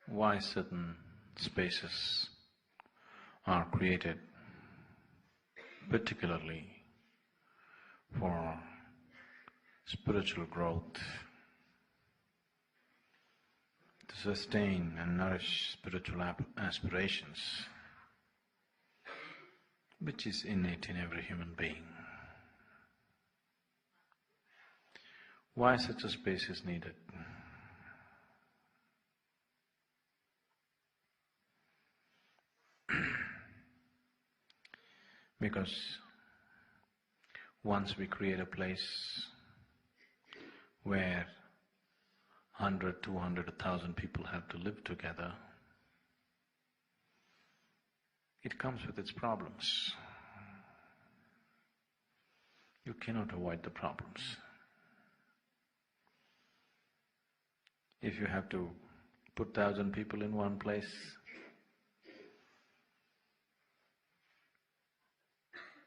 why certain spaces are created particularly for spiritual growth, to sustain and nourish spiritual aspirations, which is innate in every human being. Why such a space is needed? Because once we create a place where 100, 200, 1,000 people have to live together, it comes with its problems. You cannot avoid the problems. If you have to put 1,000 people in one place,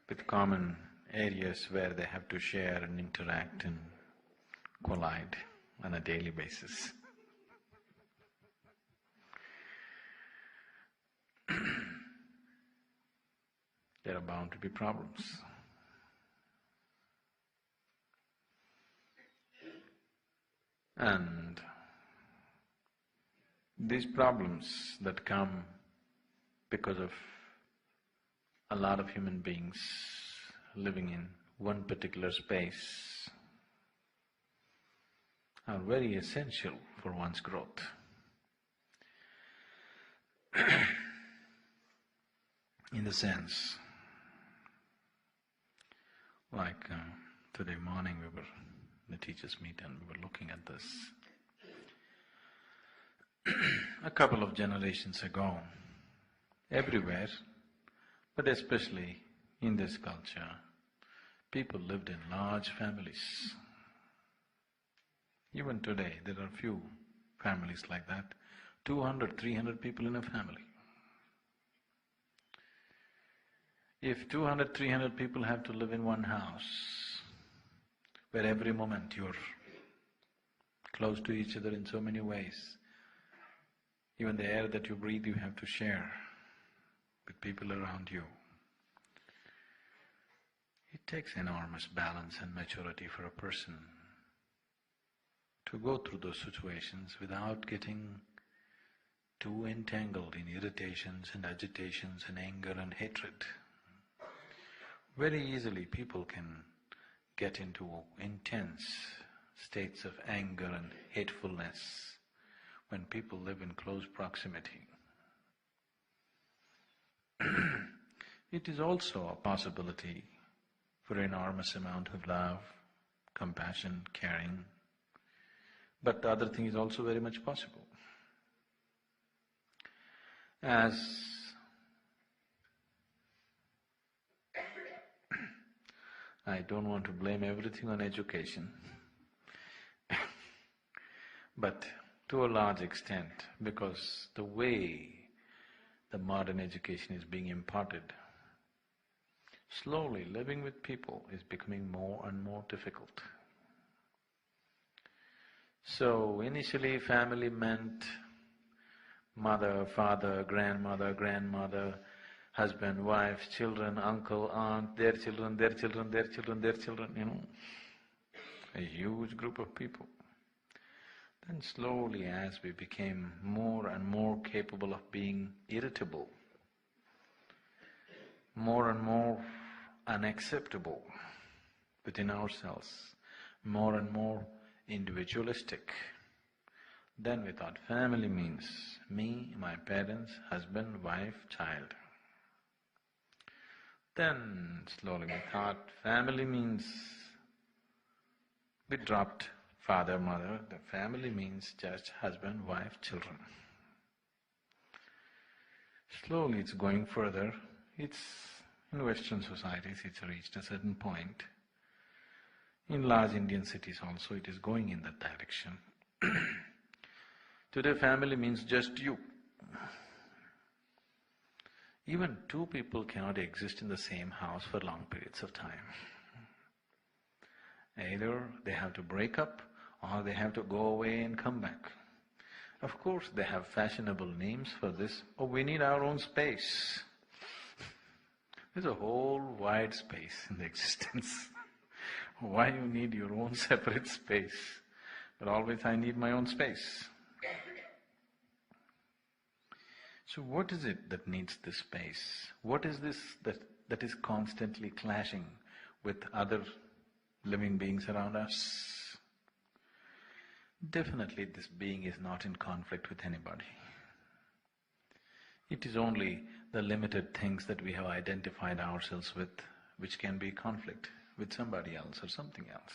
with common areas where they have to share and interact and collide on a daily basis. There are bound to be problems. And these problems that come because of a lot of human beings living in one particular space are very essential for one's growth. In the sense, like today morning we were in the teachers' meet and we were looking at this. A couple of generations ago, everywhere, but especially in this culture, people lived in large families. Even today, there are few families like that, 200, 300 people in a family. If 200, 300 people have to live in one house, where every moment you're close to each other in so many ways, even the air that you breathe you have to share with people around you. It takes enormous balance and maturity for a person to go through those situations without getting too entangled in irritations and agitations and anger and hatred. Very easily people can get into intense states of anger and hatefulness when people live in close proximity. It is also a possibility for enormous amount of love, compassion, caring, but the other thing is also very much possible. As I don't want to blame everything on education, but to a large extent, because the way the modern education is being imparted, slowly living with people is becoming more and more difficult. So initially family meant mother, father, grandmother, husband, wife, children, uncle, aunt, their children, their children, their children, their children, a huge group of people. Then slowly as we became more and more capable of being irritable, more and more unacceptable within ourselves, more and more individualistic, then we thought family means me, my parents, husband, wife, child. Then slowly we thought family means, we dropped father, mother, the family means just husband, wife, children. Slowly it's going further, in Western societies it's reached a certain point. In large Indian cities also it is going in that direction. Today family means just you. Even two people cannot exist in the same house for long periods of time. Either they have to break up or they have to go away and come back. Of course, they have fashionable names for this. Oh, we need our own space. There's a whole wide space in the existence. Why you need your own separate space? But always I need my own space. So what is it that needs this space? What is this that is constantly clashing with other living beings around us? Definitely this being is not in conflict with anybody. It is only the limited things that we have identified ourselves with which can be conflict with somebody else or something else.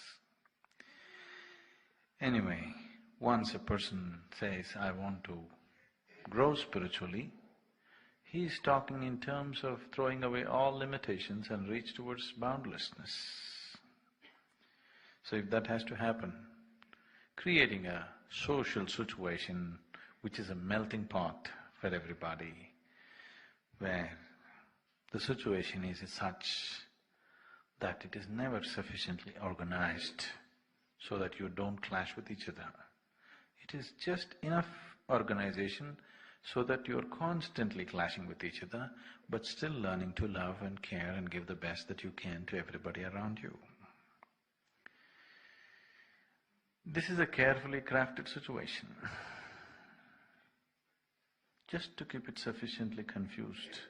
Anyway, once a person says, I want to grow spiritually, he is talking in terms of throwing away all limitations and reach towards boundlessness. So if that has to happen, creating a social situation which is a melting pot for everybody, where the situation is such that it is never sufficiently organized so that you don't clash with each other. It is just enough organization so that you're constantly clashing with each other, but still learning to love and care and give the best that you can to everybody around you. This is a carefully crafted situation. Just to keep it sufficiently confused,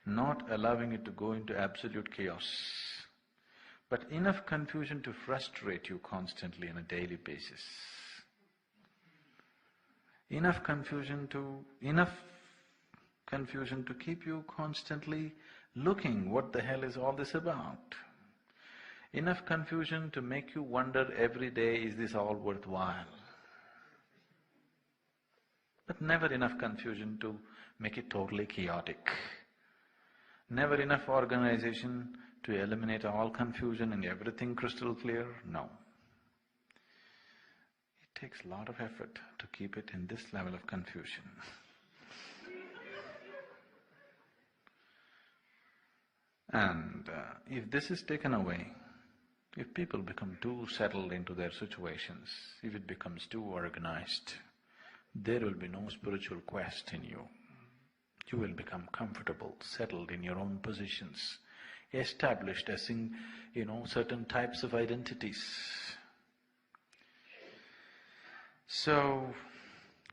not allowing it to go into absolute chaos, but enough confusion to frustrate you constantly on a daily basis. Enough confusion to keep you constantly looking, what the hell is all this about? Enough confusion to make you wonder every day, is this all worthwhile? But never enough confusion to make it totally chaotic. Never enough organization to eliminate all confusion and everything crystal clear, no. It takes a lot of effort to keep it in this level of confusion. And if this is taken away, if people become too settled into their situations, if it becomes too organized, there will be no spiritual quest in you. You will become comfortable, settled in your own positions, established as in, certain types of identities. So,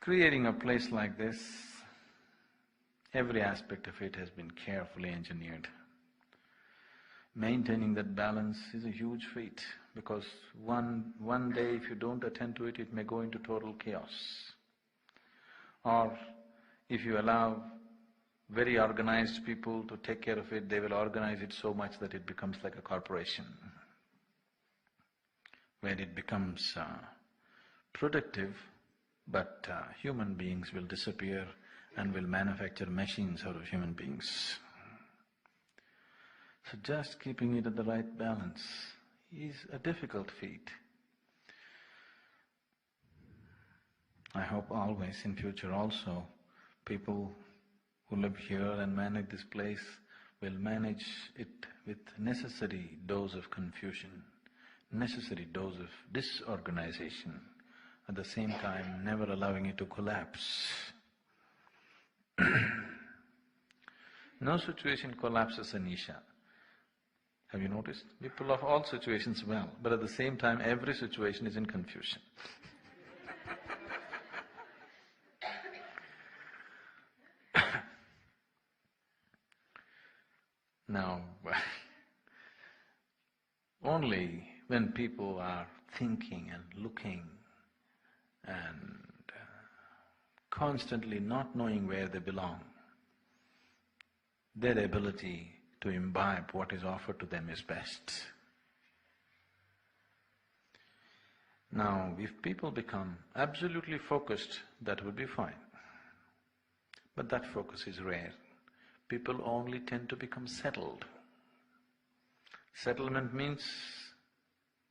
creating a place like this, every aspect of it has been carefully engineered. Maintaining that balance is a huge feat, because one day if you don't attend to it, it may go into total chaos. Or if you allow very organized people to take care of it, they will organize it so much that it becomes like a corporation, where it becomes productive, but human beings will disappear and will manufacture machines out of human beings. So just keeping it at the right balance is a difficult feat. I hope always in future also people who live here and manage this place will manage it with necessary dose of confusion, necessary dose of disorganization, at the same time never allowing it to collapse. No situation collapses in Isha. Have you noticed? We pull off all situations well, but at the same time every situation is in confusion. Now, only when people are thinking and looking and constantly not knowing where they belong, their ability to imbibe what is offered to them is best. Now, if people become absolutely focused, that would be fine. But that focus is rare. People only tend to become settled. Settlement means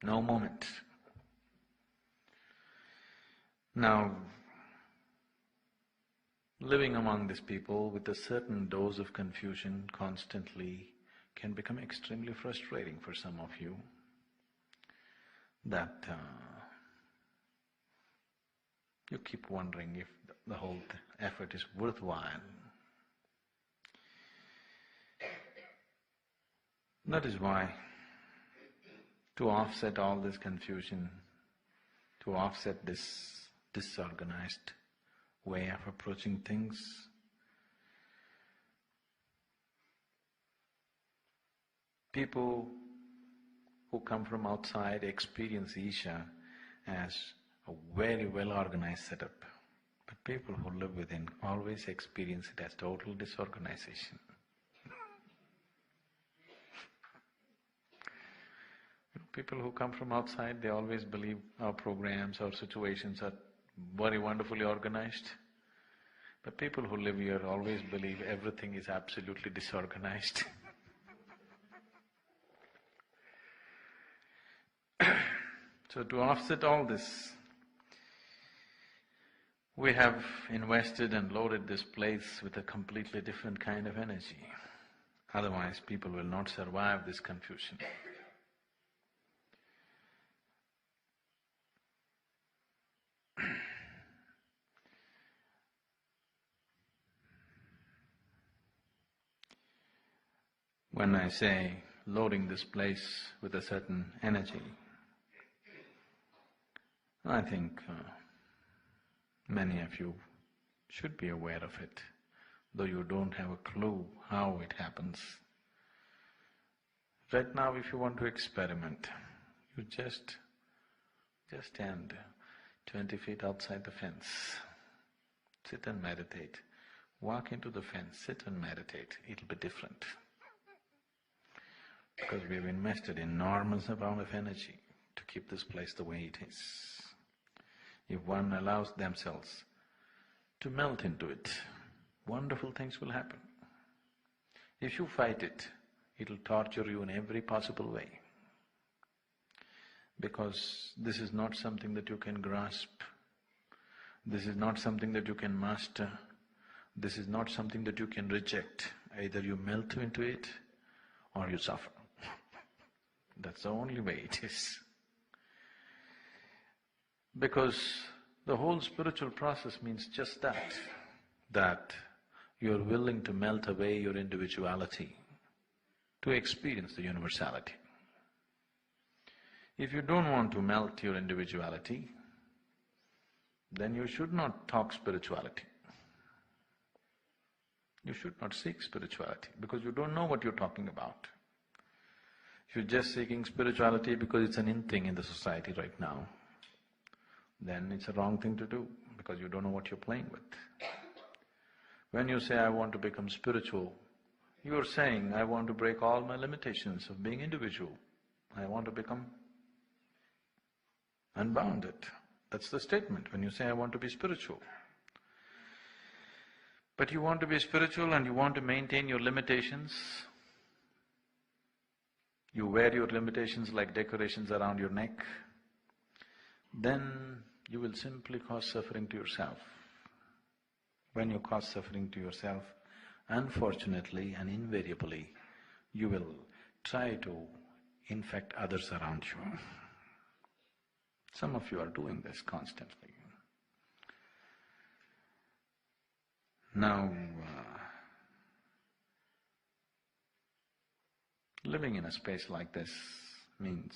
no moment. Now, living among these people with a certain dose of confusion constantly can become extremely frustrating for some of you, that you keep wondering if the whole effort is worthwhile. That is why, to offset all this confusion, to offset this disorganized way of approaching things, people who come from outside experience Isha as a very well-organized setup, but people who live within always experience it as total disorganization. People who come from outside, they always believe our programs, our situations are very wonderfully organized. But people who live here always believe everything is absolutely disorganized. So to offset all this, we have invested and loaded this place with a completely different kind of energy. Otherwise, people will not survive this confusion. When I say loading this place with a certain energy, I think many of you should be aware of it, though you don't have a clue how it happens. Right now, if you want to experiment, you just stand 20 feet outside the fence, sit and meditate. Walk into the fence, sit and meditate, it'll be different. Because we've invested enormous amount of energy to keep this place the way it is. If one allows themselves to melt into it, wonderful things will happen. If you fight it, it'll torture you in every possible way. Because this is not something that you can grasp, this is not something that you can master, this is not something that you can reject. Either you melt into it or you suffer. That's the only way it is. Because the whole spiritual process means just that you're willing to melt away your individuality to experience the universality. If you don't want to melt your individuality, then you should not talk spirituality. You should not seek spirituality because you don't know what you're talking about. If you're just seeking spirituality because it's an in thing in the society right now, then it's a wrong thing to do because you don't know what you're playing with. When you say, I want to become spiritual, you're saying, I want to break all my limitations of being individual. I want to become unbounded. That's the statement when you say, I want to be spiritual. But you want to be spiritual and you want to maintain your limitations. You wear your limitations like decorations around your neck, then you will simply cause suffering to yourself. When you cause suffering to yourself, unfortunately and invariably, you will try to infect others around you. Some of you are doing this constantly. Now, living in a space like this means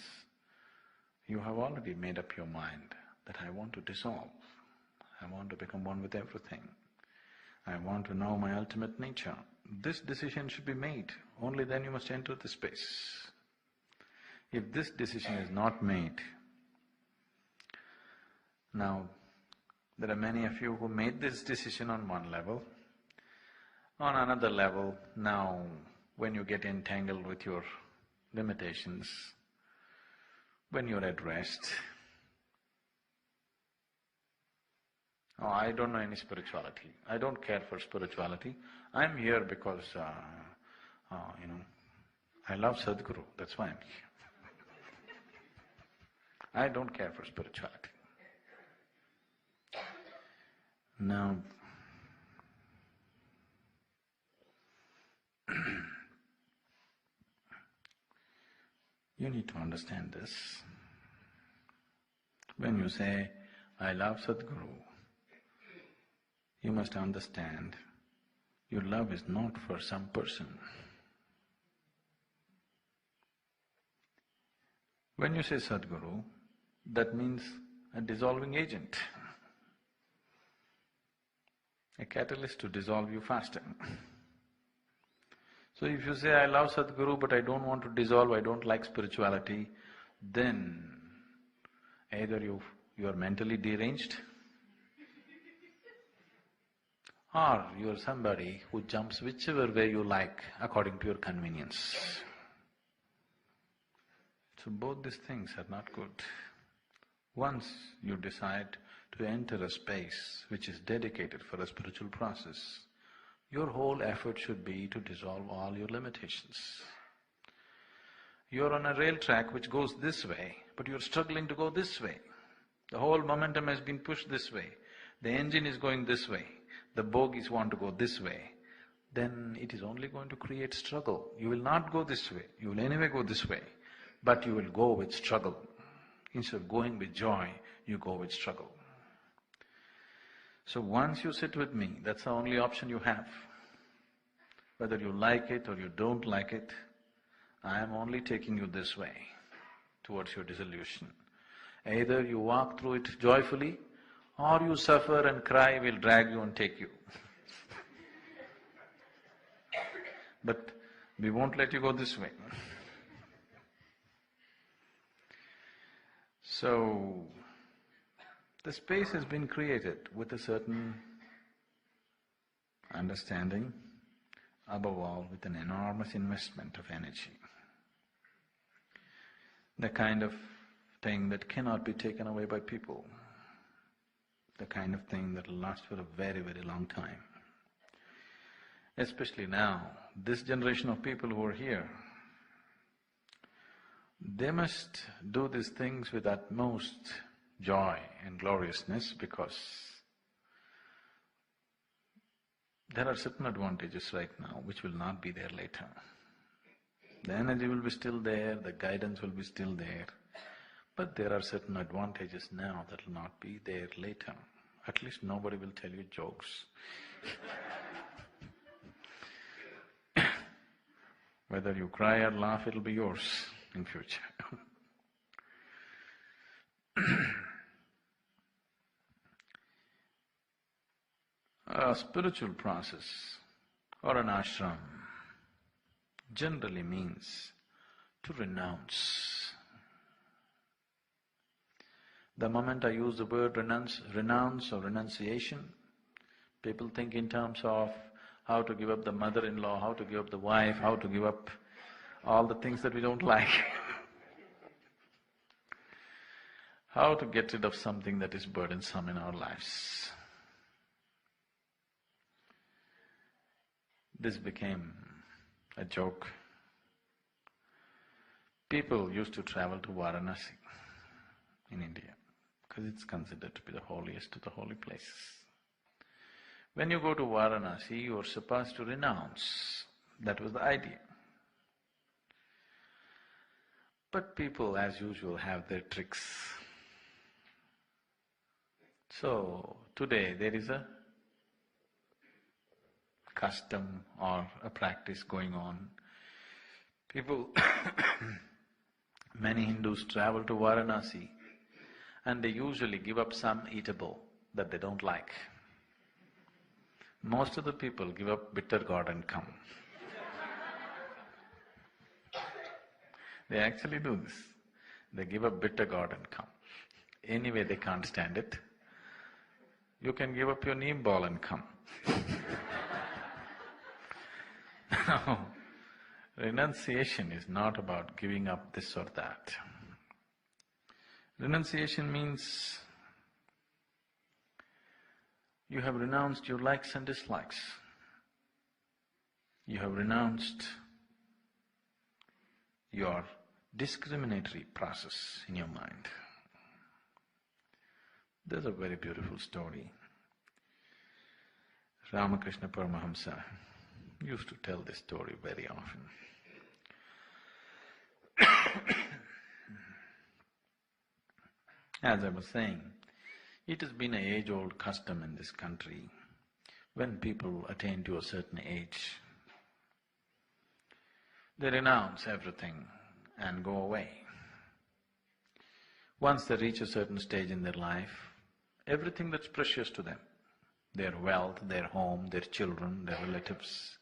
you have already made up your mind that I want to dissolve, I want to become one with everything, I want to know my ultimate nature. This decision should be made, only then you must enter the space. If this decision is not made, now there are many of you who made this decision on one level. On another level, now when you get entangled with your limitations, when you're at rest, oh, I don't know any spirituality, I don't care for spirituality, I'm here because, I love Sadhguru, that's why I'm here. I don't care for spirituality. Now, you need to understand this. When you say, I love Sadhguru, You must understand, your love is not for some person. When you say Sadhguru, that means a dissolving agent, a catalyst to dissolve you faster. So if you say, I love Sadhguru but I don't want to dissolve, I don't like spirituality, then either you are mentally deranged or you are somebody who jumps whichever way you like according to your convenience. So both these things are not good. Once you decide to enter a space which is dedicated for a spiritual process, your whole effort should be to dissolve all your limitations. You're on a rail track which goes this way, but you're struggling to go this way. The whole momentum has been pushed this way, the engine is going this way, the bogies want to go this way, then it is only going to create struggle. You will not go this way, you will anyway go this way, but you will go with struggle. Instead of going with joy, you go with struggle. So once you sit with me, that's the only option you have. Whether you like it or you don't like it, I am only taking you this way, towards your dissolution. Either you walk through it joyfully, or you suffer and cry, we'll drag you and take you. But we won't let you go this way. So, the space has been created with a certain understanding, above all with an enormous investment of energy. The kind of thing that cannot be taken away by people, the kind of thing that will last for a very, very long time. Especially now, this generation of people who are here, they must do these things with utmost joy and gloriousness because there are certain advantages right now which will not be there later. The energy will be still there, the guidance will be still there, but there are certain advantages now that will not be there later. At least nobody will tell you jokes. Whether you cry or laugh, it'll be yours in future. A spiritual process or an ashram generally means to renounce. The moment I use the word renounce or renunciation, people think in terms of how to give up the mother-in-law, how to give up the wife, how to give up all the things that we don't like. How to get rid of something that is burdensome in our lives. This became a joke. People used to travel to Varanasi in India because it's considered to be the holiest of the holy places. When you go to Varanasi, you are supposed to renounce. That was the idea. But people, as usual, have their tricks. So, today there is a custom or a practice going on. People many Hindus travel to Varanasi and they usually give up some eatable that they don't like. Most of the people give up bitter gourd and come. They actually do this. They give up bitter gourd and come. Anyway, they can't stand it. You can give up your neem ball and come. No, renunciation is not about giving up this or that. Renunciation means you have renounced your likes and dislikes. You have renounced your discriminatory process in your mind. There's a very beautiful story. Ramakrishna Paramahamsa used to tell this story very often. As I was saying, it has been an age-old custom in this country When people attain to a certain age, they renounce everything and go away. Once they reach a certain stage in their life, everything that's precious to them, their wealth, their home, their children, their relatives,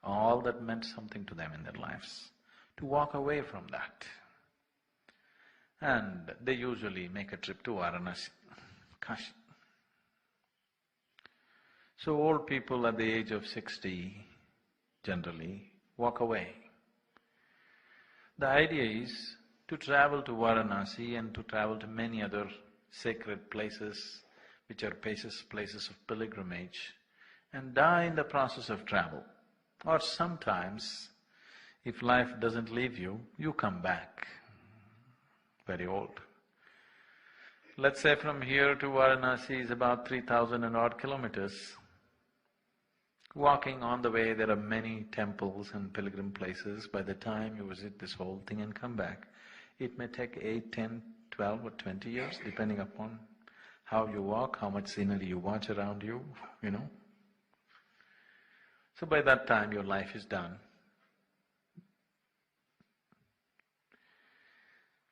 all that meant something to them in their lives, to walk away from that. And they usually make a trip to Varanasi, Kashi. So old people at the age of 60 generally walk away. The idea is to travel to Varanasi and to travel to many other sacred places which are places of pilgrimage, and die in the process of travel. Or sometimes, if life doesn't leave you, you come back very old. Let's say from here to Varanasi is about 3,000 and odd kilometers. Walking on the way, there are many temples and pilgrim places. By the time you visit this whole thing and come back, it may take 8, 10, 12 or 20 years, depending upon how you walk, how much scenery you watch around you, you know. So by that time your life is done.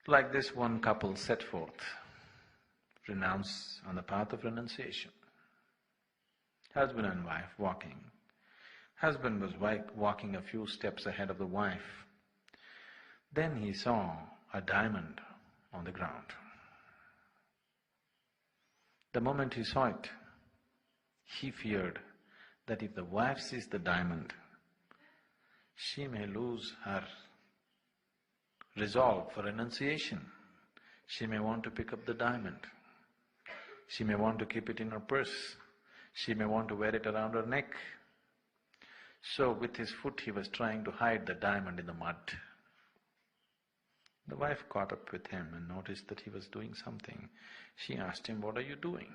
Like this one couple set forth, renounce on the path of renunciation. Husband and wife walking. Husband was walking a few steps ahead of the wife. Then he saw a diamond on the ground. The moment he saw it, he feared that if the wife sees the diamond, she may lose her resolve for renunciation. She may want to pick up the diamond. She may want to keep it in her purse. She may want to wear it around her neck. So with his foot he was trying to hide the diamond in the mud. The wife caught up with him and noticed that he was doing something. She asked him, "What are you doing?"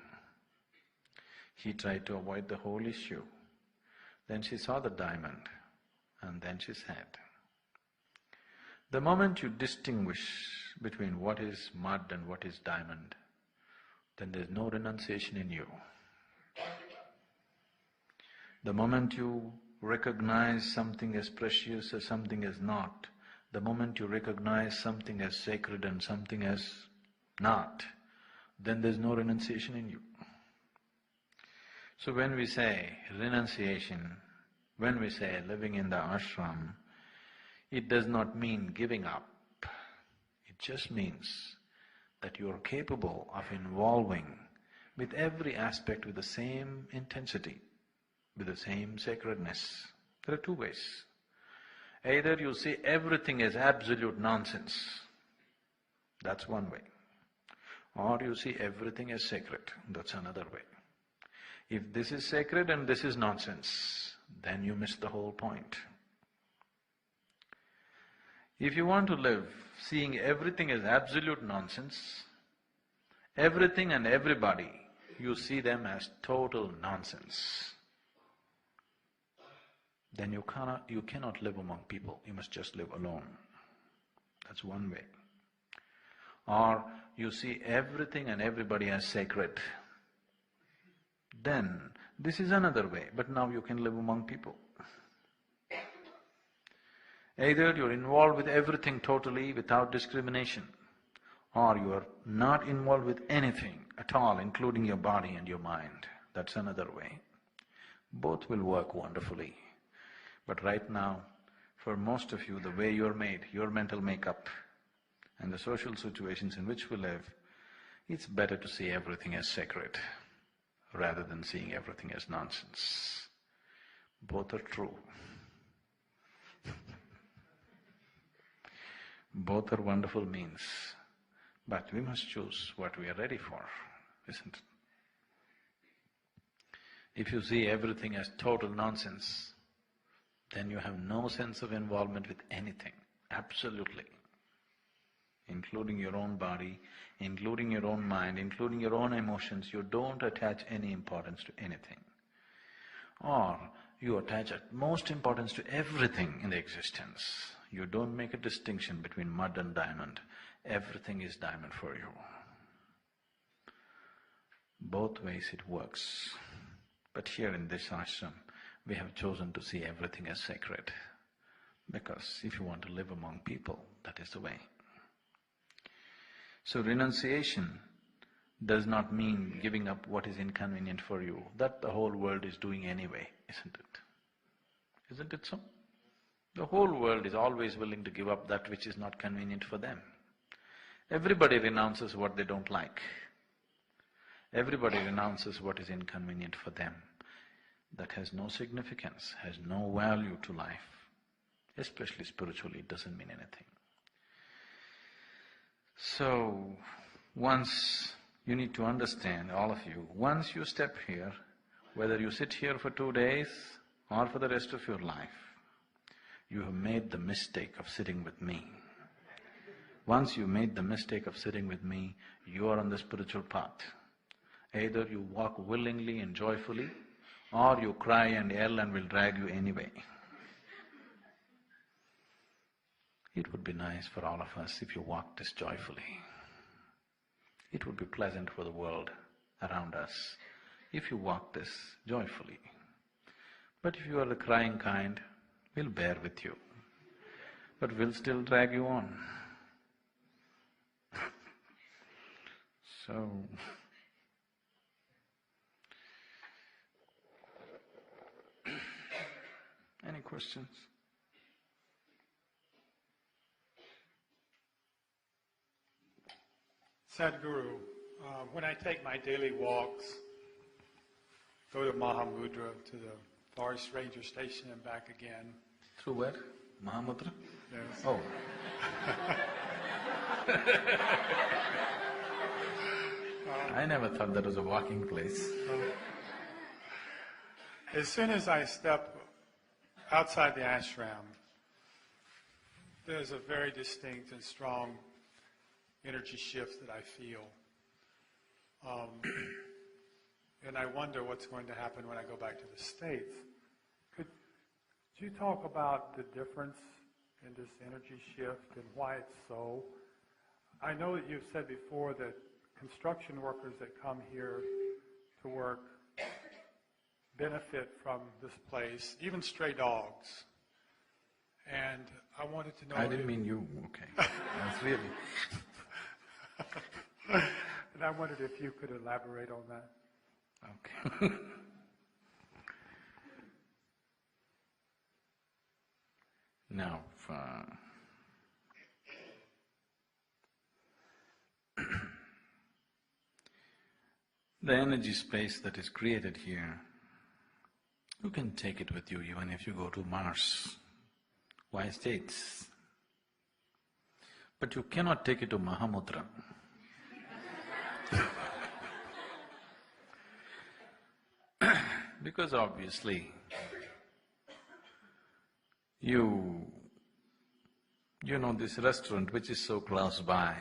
He tried to avoid the whole issue. Then she saw the diamond and then she said, "The moment you distinguish between what is mud and what is diamond, then there's no renunciation in you. The moment you recognize something as precious as something as not, the moment you recognize something as sacred and something as not, then there's no renunciation in you." So when we say renunciation, when we say living in the ashram, it does not mean giving up. It just means that you are capable of involving with every aspect with the same intensity, with the same sacredness. There are two ways. Either you see everything as absolute nonsense, that's one way. Or you see everything as sacred, that's another way. If this is sacred and this is nonsense, then you miss the whole point. If you want to live seeing everything as absolute nonsense, everything and everybody, you see them as total nonsense, then you cannot live among people, you must just live alone. That's one way. Or you see everything and everybody as sacred, then this is another way, but now you can live among people. Either you're involved with everything totally without discrimination, or you are not involved with anything at all, including your body and your mind. That's another way. Both will work wonderfully. But right now, for most of you, the way you're made, your mental makeup and the social situations in which we live, it's better to see everything as sacred rather than seeing everything as nonsense. Both are true. Both are wonderful means, but we must choose what we are ready for, isn't it? If you see everything as total nonsense, then you have no sense of involvement with anything, absolutely, including your own body, including your own mind, including your own emotions. You don't attach any importance to anything. Or you attach utmost importance to everything in the existence. You don't make a distinction between mud and diamond. Everything is diamond for you. Both ways it works. But here in this ashram, we have chosen to see everything as sacred, because if you want to live among people, that is the way. So renunciation does not mean giving up what is inconvenient for you. That the whole world is doing anyway, isn't it? Isn't it so? The whole world is always willing to give up that which is not convenient for them. Everybody renounces what they don't like. Everybody renounces what is inconvenient for them. That has no significance, has no value to life. Especially spiritually, it doesn't mean anything. So, once you need to understand, all of you, once you step here, whether you sit here for 2 days or for the rest of your life, you have made the mistake of sitting with me. Once you made the mistake of sitting with me, you are on the spiritual path. Either you walk willingly and joyfully, or you cry and yell and will drag you anyway. It would be nice for all of us if you walked this joyfully. It would be pleasant for the world around us if you walk this joyfully. But if you are the crying kind, we'll bear with you, but we'll still drag you on. So, any questions? Sadhguru, when I take my daily walks, go to Mahamudra, to the Forest Ranger Station and back again. Through where? Mahamudra? Yes. Oh. I never thought that was a walking place. As soon as I step outside the ashram, there's a very distinct and strong energy shift that I feel. And I wonder what's going to happen when I go back to the States. Could you talk about the difference in this energy shift and why it's so? I know that you've said before that construction workers that come here to work benefit from this place, even stray dogs. And I wanted to know… I didn't mean you, okay. That's really… And I wondered if you could elaborate on that. Okay. Now, the energy space that is created here, you can take it with you even if you go to Mars. Why States? But you cannot take it to Mahamudra. Because obviously, you know this restaurant which is so close by,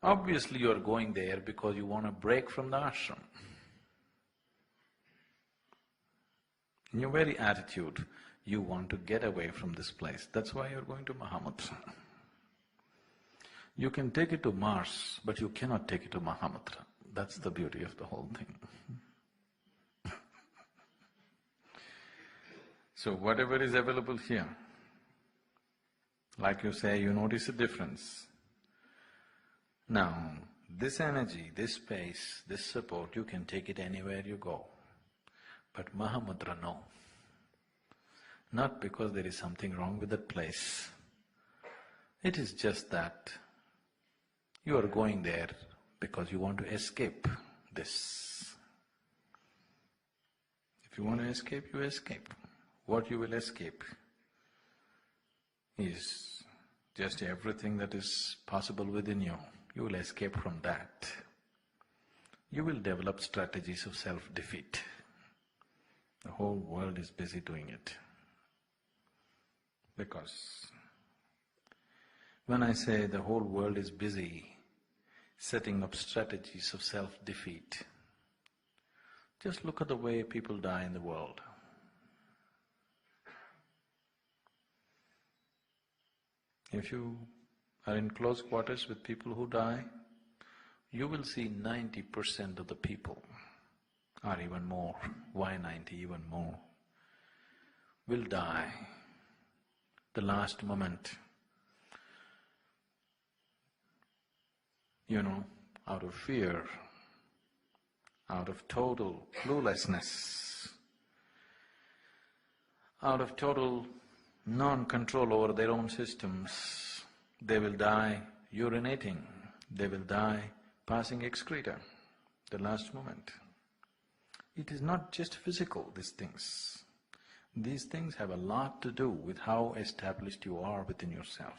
obviously you are going there because you want a break from the ashram. In your very attitude, you want to get away from this place, that's why you're going to Mahamudra. You can take it to Mars, but you cannot take it to Mahamudra. That's the beauty of the whole thing. So whatever is available here, like you say, you notice a difference. Now, this energy, this space, this support, you can take it anywhere you go. But Mahamudra, no. Not because there is something wrong with that place. It is just that you are going there because you want to escape this. If you want to escape, you escape. What you will escape is just everything that is possible within you. You will escape from that. You will develop strategies of self-defeat. The whole world is busy doing it. Because when I say the whole world is busy setting up strategies of self-defeat, just look at the way people die in the world. If you are in close quarters with people who die, you will see 90% of the people or even more, Y90 even more, will die the last moment, out of fear, out of total cluelessness, out of total non-control over their own systems. They will die urinating, they will die passing excreta, the last moment. It is not just physical, these things. These things have a lot to do with how established you are within yourself.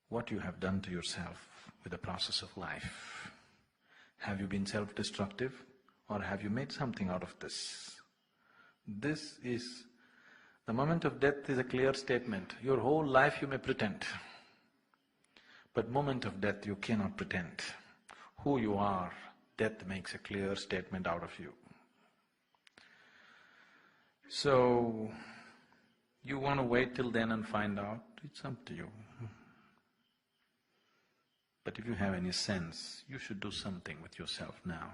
What you have done to yourself with the process of life. Have you been self-destructive or have you made something out of this? This is… the moment of death is a clear statement. Your whole life you may pretend, but moment of death you cannot pretend. Who you are, death makes a clear statement out of you. So, you want to wait till then and find out, it's up to you. But if you have any sense, you should do something with yourself now,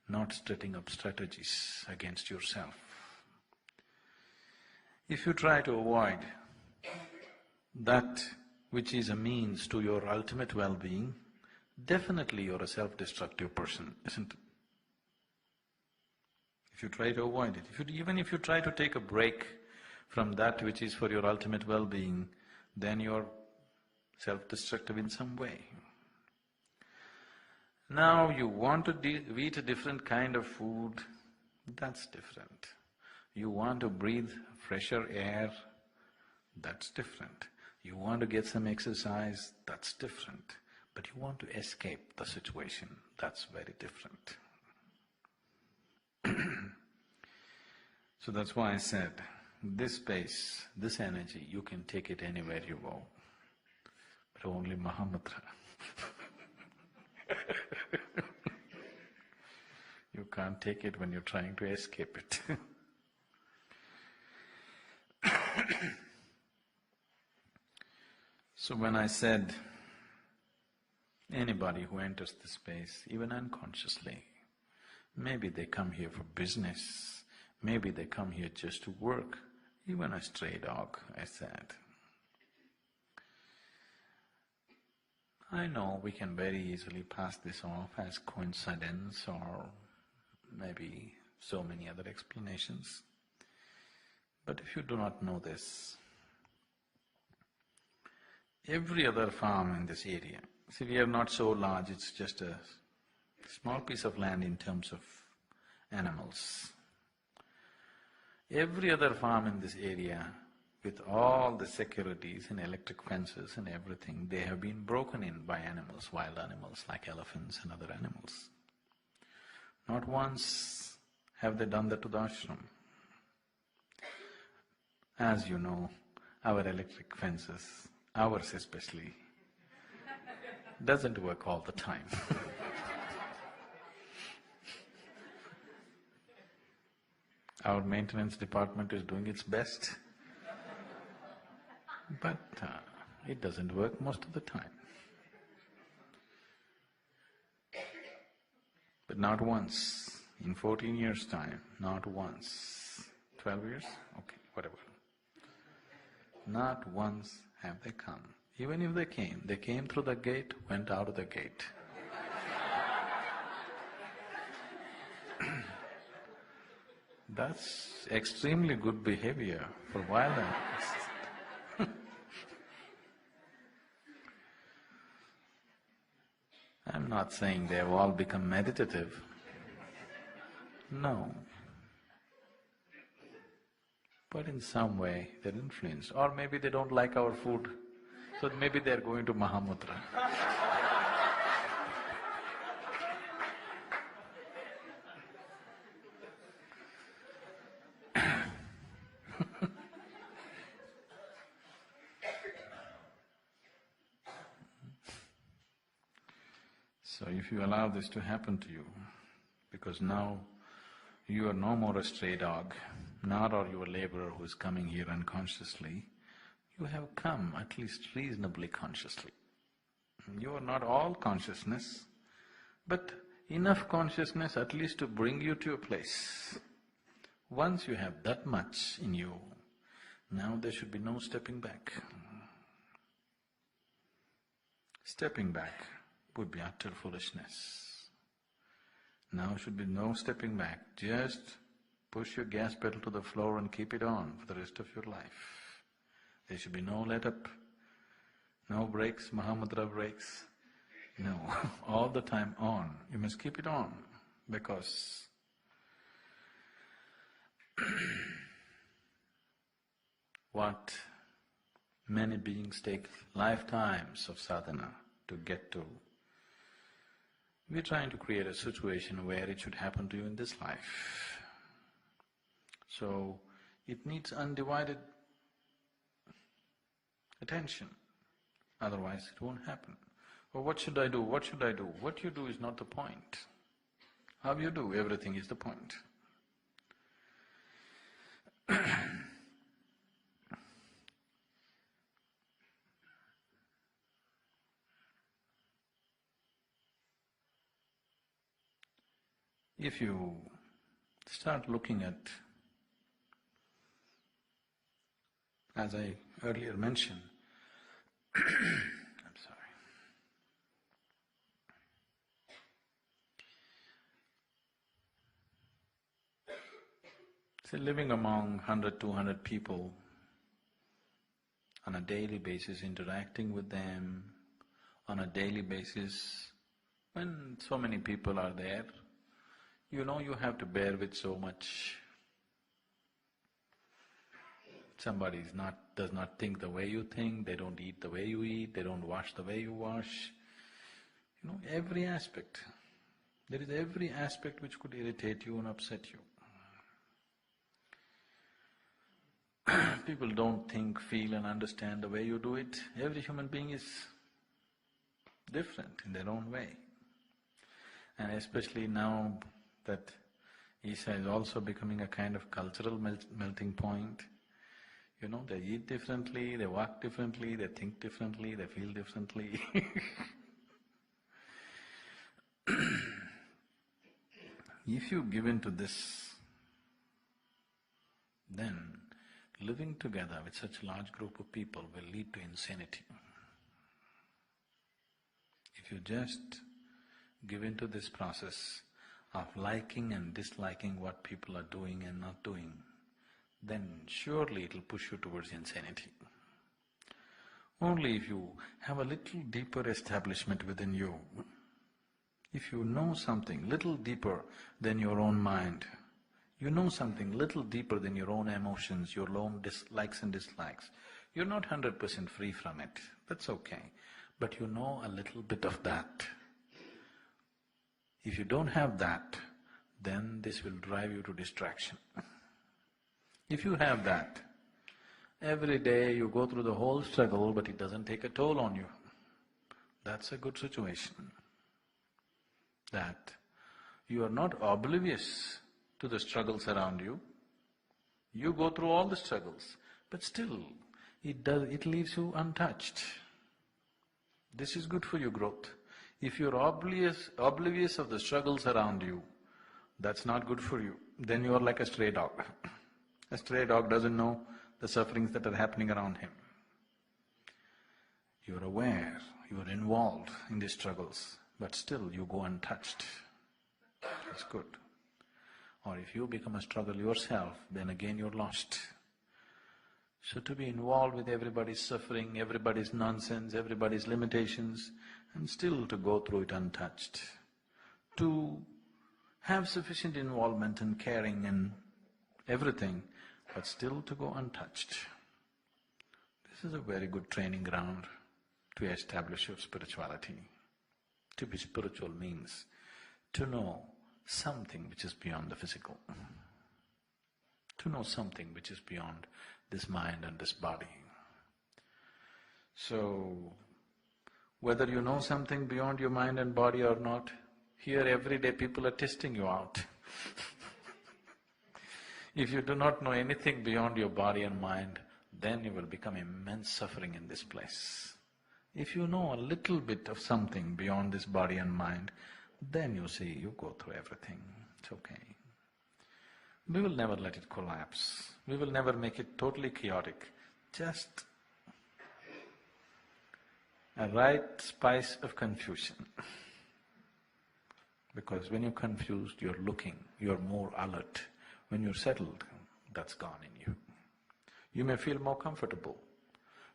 not setting up strategies against yourself. If you try to avoid that which is a means to your ultimate well-being, definitely you're a self-destructive person, isn't it? If you try to avoid it, even if you try to take a break from that which is for your ultimate well-being, then you're self-destructive in some way. Now you want to eat a different kind of food, that's different. You want to breathe fresher air, that's different. You want to get some exercise, that's different. But you want to escape the situation, that's very different. So that's why I said, this space, this energy, you can take it anywhere you go, but only Mahamudra. You can't take it when you're trying to escape it. So when I said, anybody who enters this space, even unconsciously, maybe they come here for business, maybe they come here just to work, even a stray dog, I said. I know we can very easily pass this off as coincidence or maybe so many other explanations. But if you do not know this, every other farm in this area, see, we are not so large, it's just a small piece of land in terms of animals. Every other farm in this area, with all the securities and electric fences and everything, they have been broken in by animals, wild animals like elephants and other animals. Not once have they done that to the ashram. As you know, our electric fences, ours especially, doesn't work all the time. Our maintenance department is doing its best, but it doesn't work most of the time. But not once, in 14 years' time, not once, 12 years? Okay, whatever. Not once have they come. Even if they came through the gate, went out of the gate. That's extremely good behavior for wild animals. I'm not saying they have all become meditative. No. But in some way they're influenced. Or maybe they don't like our food, so maybe they're going to Mahamudra. So if you allow this to happen to you, because now you are no more a stray dog, nor are you a laborer who is coming here unconsciously, you have come at least reasonably consciously. You are not all consciousness, but enough consciousness at least to bring you to a place. Once you have that much in you, now there should be no stepping back. Stepping back would be utter foolishness. Now should be no stepping back, just push your gas pedal to the floor and keep it on for the rest of your life. There should be no let up, no brakes, Mahamudra brakes, no, all the time on. You must keep it on because what many beings take lifetimes of sadhana to get to, we're trying to create a situation where it should happen to you in this life. So, it needs undivided attention, otherwise it won't happen. Well, what should I do? What should I do? What you do is not the point. How you do everything is the point. If you start looking at, as I earlier mentioned, I'm sorry. Say living among 100, 200 people on a daily basis, interacting with them on a daily basis, when so many people are there, you know you have to bear with so much. Somebody does not think the way you think, they don't eat the way you eat, they don't wash the way you wash. You know, every aspect. There is every aspect which could irritate you and upset you. People don't think, feel and understand the way you do it. Every human being is different in their own way. And especially now that Isha is also becoming a kind of cultural melting point, you know, they eat differently, they walk differently, they think differently, they feel differently. If you give in to this, then living together with such a large group of people will lead to insanity. If you just give in to this process of liking and disliking what people are doing and not doing, then surely it'll push you towards insanity. Only if you have a little deeper establishment within you, if you know something little deeper than your own mind, you know something little deeper than your own emotions, your own likes and dislikes, you're not 100% free from it, that's okay, but you know a little bit of that. If you don't have that, then this will drive you to distraction. If you have that, every day you go through the whole struggle but it doesn't take a toll on you, that's a good situation. That you are not oblivious to the struggles around you, you go through all the struggles, but still it leaves you untouched. This is good for your growth. If you're oblivious of the struggles around you, that's not good for you. Then you are like a stray dog. A stray dog doesn't know the sufferings that are happening around him. You're aware, you're involved in these struggles, but still you go untouched. That's good. Or if you become a struggle yourself, then again you're lost. So to be involved with everybody's suffering, everybody's nonsense, everybody's limitations, and still to go through it untouched. To have sufficient involvement and caring and everything, but still to go untouched. This is a very good training ground to establish your spirituality. To be spiritual means to know something which is beyond the physical, to know something which is beyond this mind and this body. So, whether you know something beyond your mind and body or not, here every day people are testing you out. If you do not know anything beyond your body and mind, then you will become immense suffering in this place. If you know a little bit of something beyond this body and mind, then you see, you go through everything, it's okay. We will never let it collapse, we will never make it totally chaotic, just a right spice of confusion. Because when you're confused, you're looking, you're more alert. When you're settled, that's gone in you. You may feel more comfortable.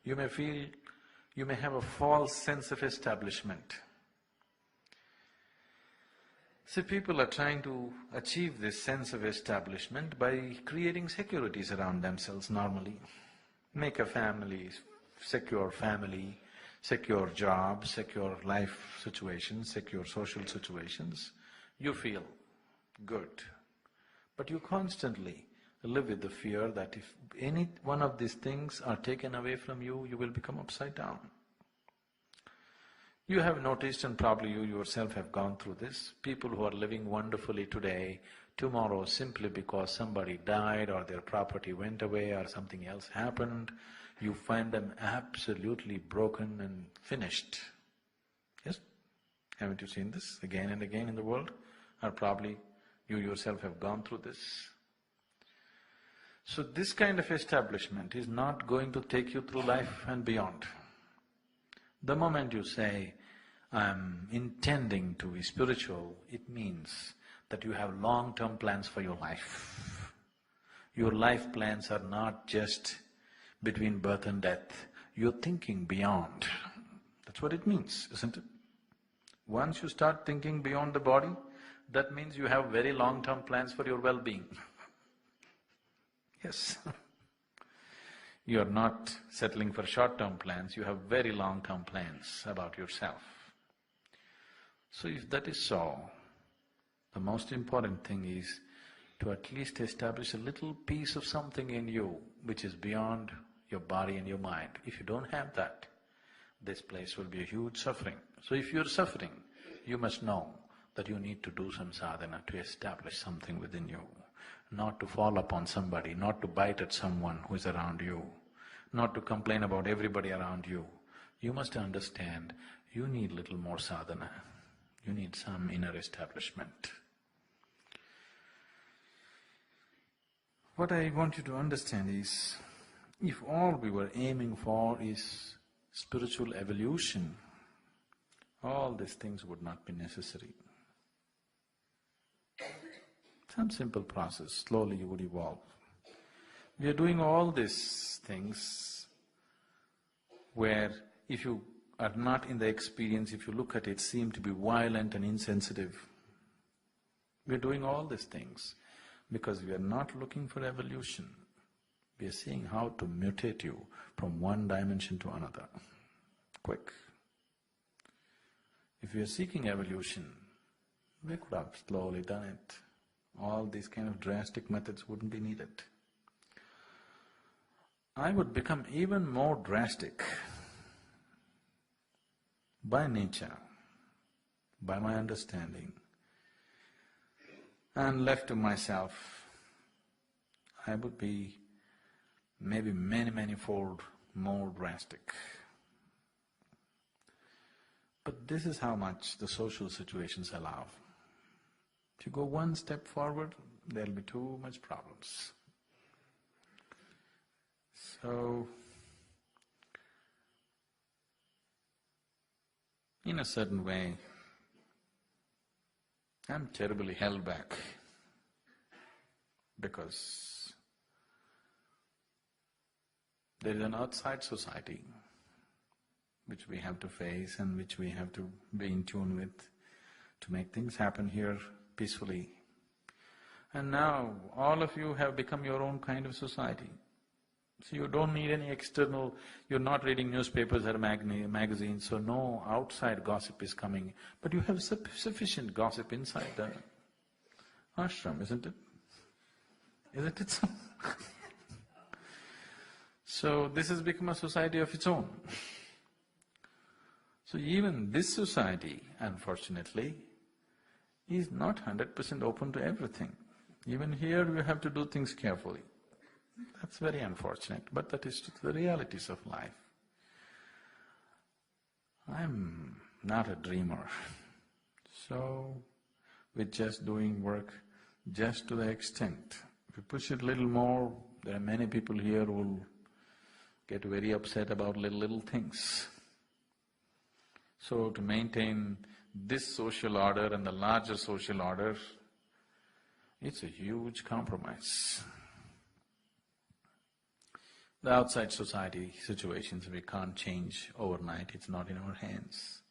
You may have a false sense of establishment. See, people are trying to achieve this sense of establishment by creating securities around themselves normally. Make a family, secure job, secure life situations, secure social situations. You feel good. But you constantly live with the fear that if any one of these things are taken away from you, you will become upside down. You have noticed, and probably you yourself have gone through this, people who are living wonderfully today, tomorrow simply because somebody died or their property went away or something else happened, you find them absolutely broken and finished. Yes? Haven't you seen this again and again in the world? Or probably you yourself have gone through this. So this kind of establishment is not going to take you through life and beyond. The moment you say, I'm intending to be spiritual, it means that you have long-term plans for your life. Your life plans are not just between birth and death, you're thinking beyond. That's what it means, isn't it? Once you start thinking beyond the body, that means you have very long-term plans for your well-being. Yes. You're not settling for short-term plans, you have very long-term plans about yourself. So if that is so, the most important thing is to at least establish a little piece of something in you which is beyond your body and your mind. If you don't have that, this place will be a huge suffering. So if you're suffering, you must know that you need to do some sadhana to establish something within you, not to fall upon somebody, not to bite at someone who is around you, not to complain about everybody around you. You must understand, you need little more sadhana, you need some inner establishment. What I want you to understand is, if all we were aiming for is spiritual evolution, all these things would not be necessary. Some simple process, slowly you would evolve. We are doing all these things where if you are not in the experience, if you look at it, seem to be violent and insensitive. We are doing all these things because we are not looking for evolution. We are seeing how to mutate you from one dimension to another, quick. If we are seeking evolution, we could have slowly done it. All these kind of drastic methods wouldn't be needed. I would become even more drastic by nature, by my understanding, and left to myself, I would be maybe many-fold more drastic. But this is how much the social situations allow. If you go one step forward, there'll be too much problems. So, in a certain way, I'm terribly held back because there is an outside society which we have to face and which we have to be in tune with to make things happen here peacefully. And now all of you have become your own kind of society. So you don't need any external, you're not reading newspapers or magazines, so no outside gossip is coming. But you have sufficient gossip inside the ashram, isn't it? Isn't it so? So this has become a society of its own. So even this society, unfortunately, is not 100% open to everything. Even here we have to do things carefully. That's very unfortunate, but that is the realities of life. I'm not a dreamer, So, we're just doing work just to the extent. If you push it a little more, there are many people here who will get very upset about little things. So to maintain this social order and the larger social order, it's a huge compromise. The outside society situations we can't change overnight, it's not in our hands.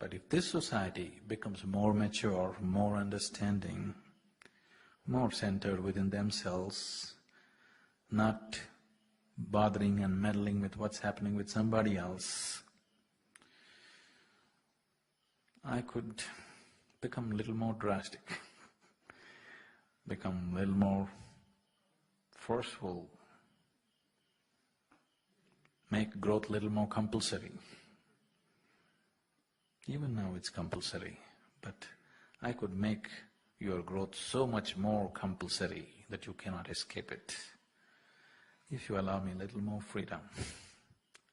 But if this society becomes more mature, more understanding, more centered within themselves, not bothering and meddling with what's happening with somebody else, I could become a little more drastic, become a little more forceful, make growth a little more compulsory. Even now it's compulsory, but I could make your growth so much more compulsory that you cannot escape it, if you allow me a little more freedom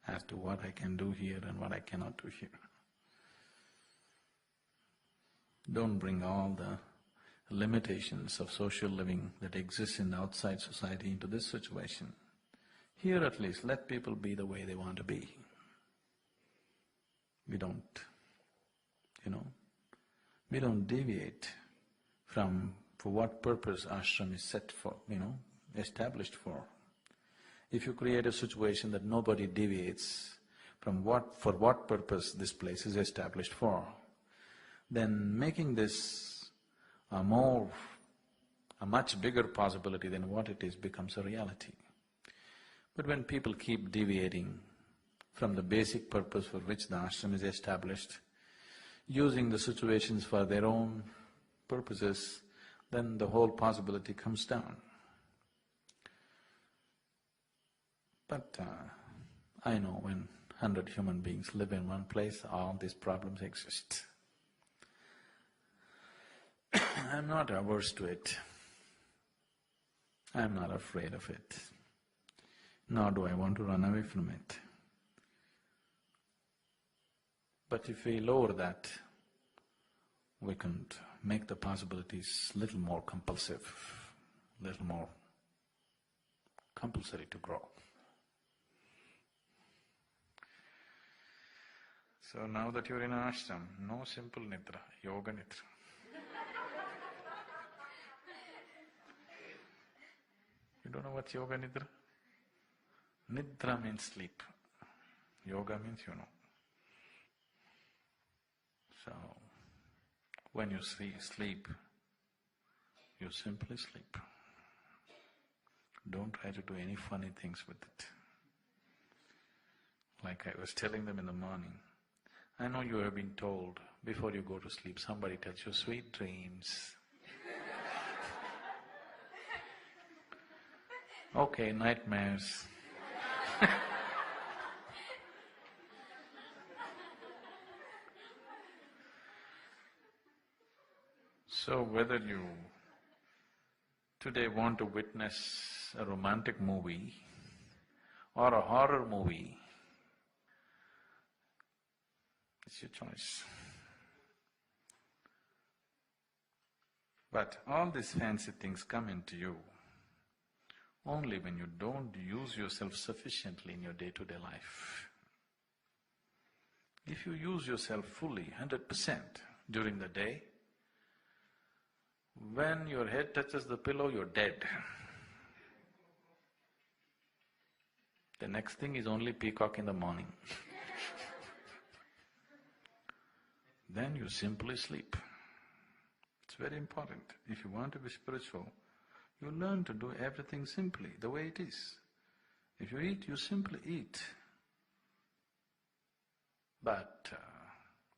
as to what I can do here and what I cannot do here. Don't bring all the limitations of social living that exists in the outside society into this situation. Here at least, let people be the way they want to be. We don't, we don't deviate from for what purpose ashram is set for, established for. If you create a situation that nobody deviates from for what purpose this place is established for, then making this a much bigger possibility than what it is becomes a reality. But when people keep deviating from the basic purpose for which the ashram is established, using the situations for their own purposes, then the whole possibility comes down. But I know when 100 human beings live in one place, all these problems exist. I'm not averse to it. I'm not afraid of it, nor do I want to run away from it. But if we lower that, we can make the possibilities little more compulsive, little more compulsory to grow. So now that you're in an ashram, no simple nidra, yoga nidra. You don't know what's yoga nidra? Nidra means sleep, yoga means you know. So, when you sleep, you simply sleep. Don't try to do any funny things with it. Like I was telling them in the morning, I know you have been told, before you go to sleep, somebody tells you, sweet dreams. Okay, nightmares. So whether you today want to witness a romantic movie or a horror movie, it's your choice. But all these fancy things come into you only when you don't use yourself sufficiently in your day-to-day life. If you use yourself fully, 100% during the day, when your head touches the pillow, you're dead. The next thing is only peacock in the morning. Then you simply sleep. It's very important. If you want to be spiritual, you learn to do everything simply, the way it is. If you eat, you simply eat. But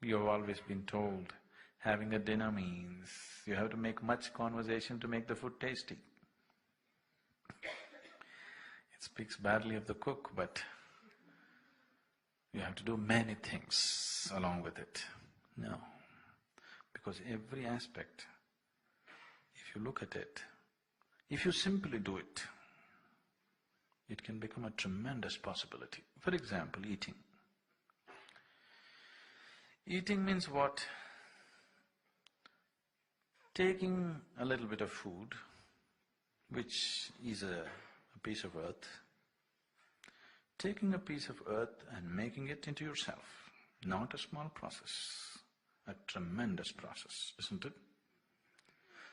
you have always been told, having a dinner means you have to make much conversation to make the food tasty. It speaks badly of the cook, but you have to do many things along with it. No, because every aspect, if you look at it, if you simply do it, it can become a tremendous possibility. For example, eating. Eating means what? taking a little bit of food, which is a piece of earth, taking a piece of earth and making it into yourself, not a small process, a tremendous process, isn't it?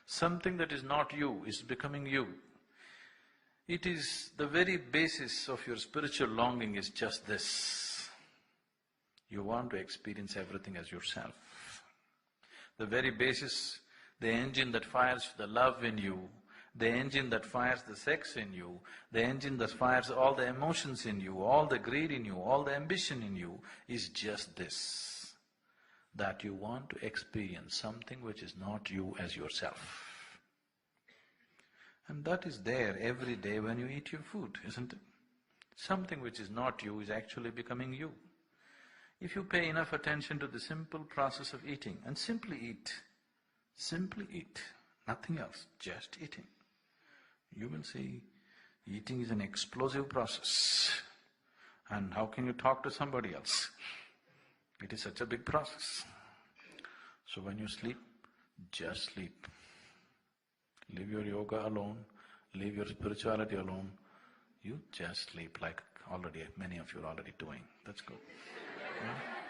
Something that is not you is becoming you. It is the very basis of your spiritual longing is just this. You want to experience everything as yourself. The very basis, the engine that fires the love in you, the engine that fires the sex in you, the engine that fires all the emotions in you, all the greed in you, all the ambition in you, is just this, that you want to experience something which is not you as yourself. And that is there every day when you eat your food, isn't it? Something which is not you is actually becoming you. If you pay enough attention to the simple process of eating and simply eat, nothing else, just eating, you will see eating is an explosive process. And how can you talk to somebody else? It is such a big process. So when you sleep, just sleep. Leave your yoga alone, leave your spirituality alone, you just sleep like already, many of you are already doing. That's good. Yeah?